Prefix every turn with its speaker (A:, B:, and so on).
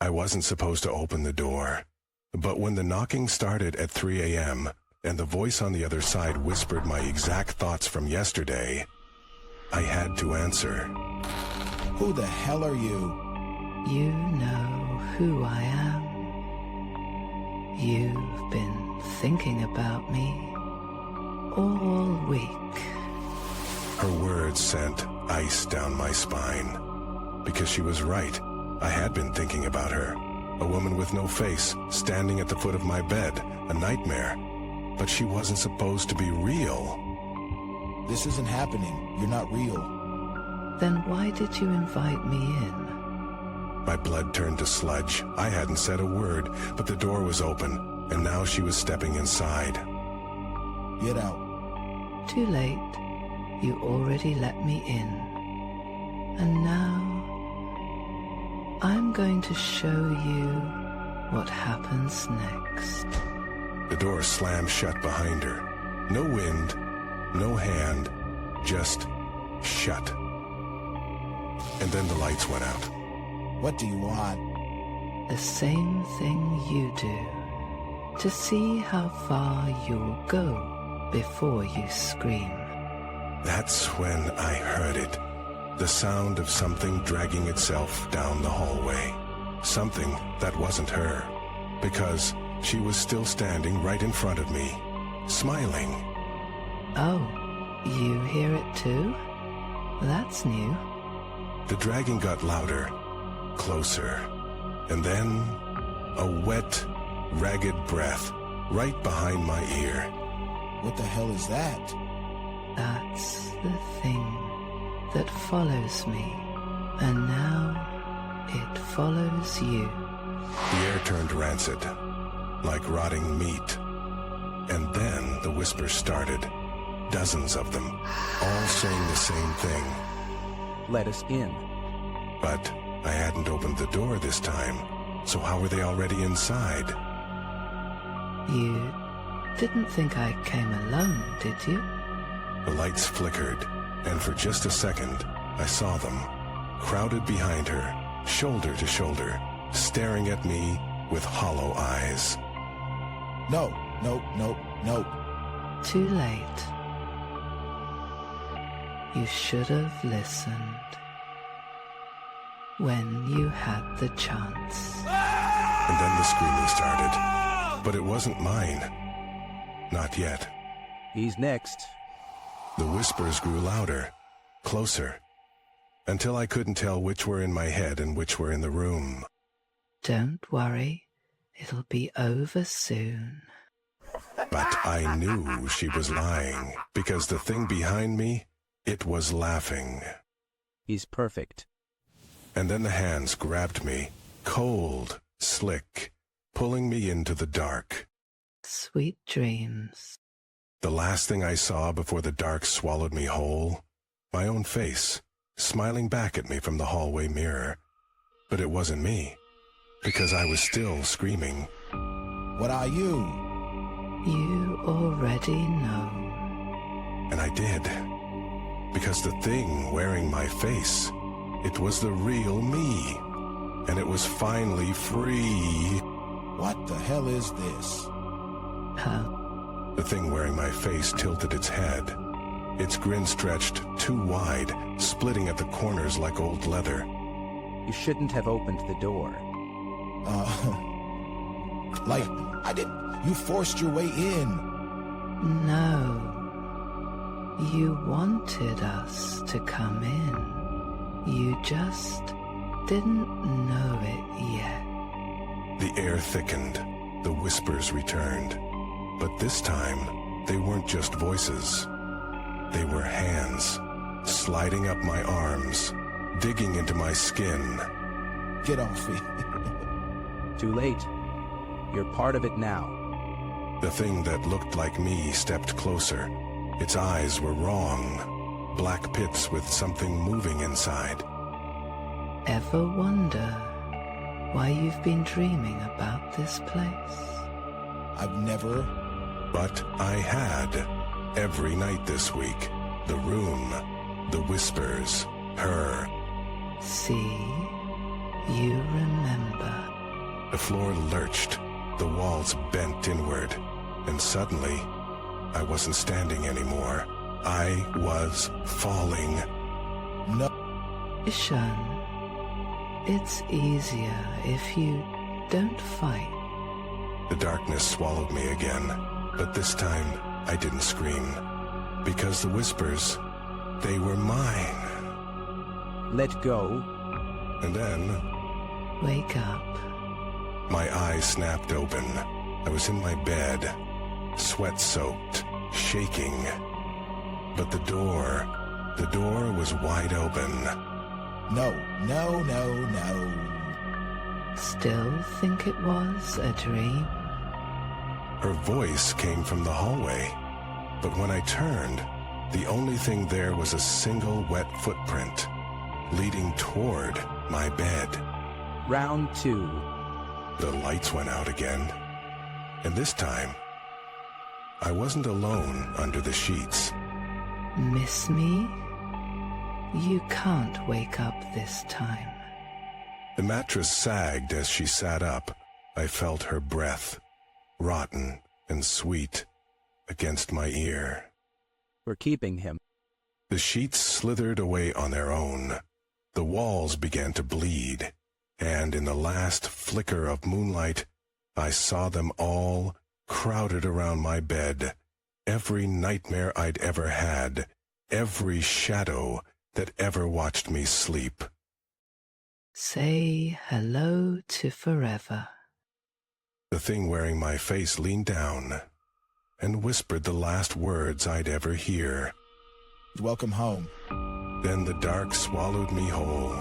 A: I wasn't supposed to open the door. But when the knocking started at 3 a.m., and the voice on the other side whispered my exact thoughts from yesterday, I had to answer.
B: Who the hell are you?
C: You know who I am. You've been thinking about me all week.
A: Her words sent ice down my spine. Because she was right. I had been thinking about her. A woman with no face, standing at the foot of my bed, a nightmare. But she wasn't supposed to be real.
B: This isn't happening. You're not real.
C: Then why did you invite me in?
A: My blood turned to sludge. I hadn't said a word, but the door was open, and now she was stepping inside.
B: Get out.
C: Too late. You already let me in. And now, I'm going to show you what happens next.
A: The door slammed shut behind her. No wind, no hand, just shut. And then the lights went out.
B: What do you want?
C: The same thing you do. To see how far you'll go before you scream.
A: That's when I heard it. The sound of something dragging itself down the hallway. Something that wasn't her. Because she was still standing right in front of me, smiling.
C: Oh, you hear it too? That's new.
A: The dragging got louder, closer, and then a wet, ragged breath right behind my ear.
B: What the hell is that?
C: That's the thing that follows me, and now it follows you.
A: The air turned rancid, like rotting meat. And then the whispers started, dozens of them, all saying the same thing.
D: Let us in.
A: But I hadn't opened the door this time, so how were they already inside?
C: You didn't think I came alone, did you?
A: The lights flickered, and for just a second, I saw them, crowded behind her, shoulder to shoulder, staring at me with hollow eyes.
B: No, no, no, no.
C: Too late. You should have listened when you had the chance.
A: And then the screaming started, but it wasn't mine. Not yet.
D: He's next.
A: The whispers grew louder, closer, until I couldn't tell which were in my head and which were in the room.
C: Don't worry, it'll be over soon.
A: But I knew she was lying, because the thing behind me, it was laughing.
D: He's perfect.
A: And then the hands grabbed me, cold, slick, pulling me into the dark.
C: Sweet dreams.
A: The last thing I saw before the dark swallowed me whole, my own face, smiling back at me from the hallway mirror. But it wasn't me, because I was still screaming.
B: What are you?
C: You already know.
A: And I did. Because the thing wearing my face, it was the real me. And it was finally free.
B: What the hell is this?
A: The thing wearing my face tilted its head. Its grin stretched too wide, splitting at the corners like old leather.
D: You shouldn't have opened the door.
B: Like, I didn't... You forced your way in.
C: No. You wanted us to come in. You just didn't know it yet.
A: The air thickened. The whispers returned. But this time, they weren't just voices. They were hands, sliding up my arms, digging into my skin.
B: Get off me.
D: Too late. You're part of it now.
A: The thing that looked like me stepped closer. Its eyes were wrong. Black pits with something moving inside.
C: Ever wonder why you've been dreaming about this place?
B: I've never...
A: But I had. Every night this week. The room. The whispers. Her.
C: See? You remember.
A: The floor lurched, the walls bent inward, and suddenly, I wasn't standing anymore. I was falling.
B: No.
C: Ishan, it's easier if you don't fight.
A: The darkness swallowed me again, but this time I didn't scream, because the whispers, they were mine.
D: Let go.
A: And then,
C: Wake up.
A: my eyes snapped open. I was in my bed, sweat-soaked, shaking. But the door was wide open.
B: No.
C: Still think it was a dream?
A: Her voice came from the hallway, but when I turned, the only thing there was a single wet footprint leading toward my bed.
D: Round 2.
A: The lights went out again, and this time, I wasn't alone under the sheets.
C: Miss me? You can't wake up this time.
A: The mattress sagged as she sat up. I felt her breath, rotten and sweet, against my ear.
D: We're keeping him.
A: The sheets slithered away on their own. The walls began to bleed, and in the last flicker of moonlight, I saw them all crowded around my bed. Every nightmare I'd ever had, every shadow that ever watched me sleep.
C: Say hello to forever.
A: The thing wearing my face leaned down and whispered the last words I'd ever hear.
B: Welcome home.
A: Then the dark swallowed me whole.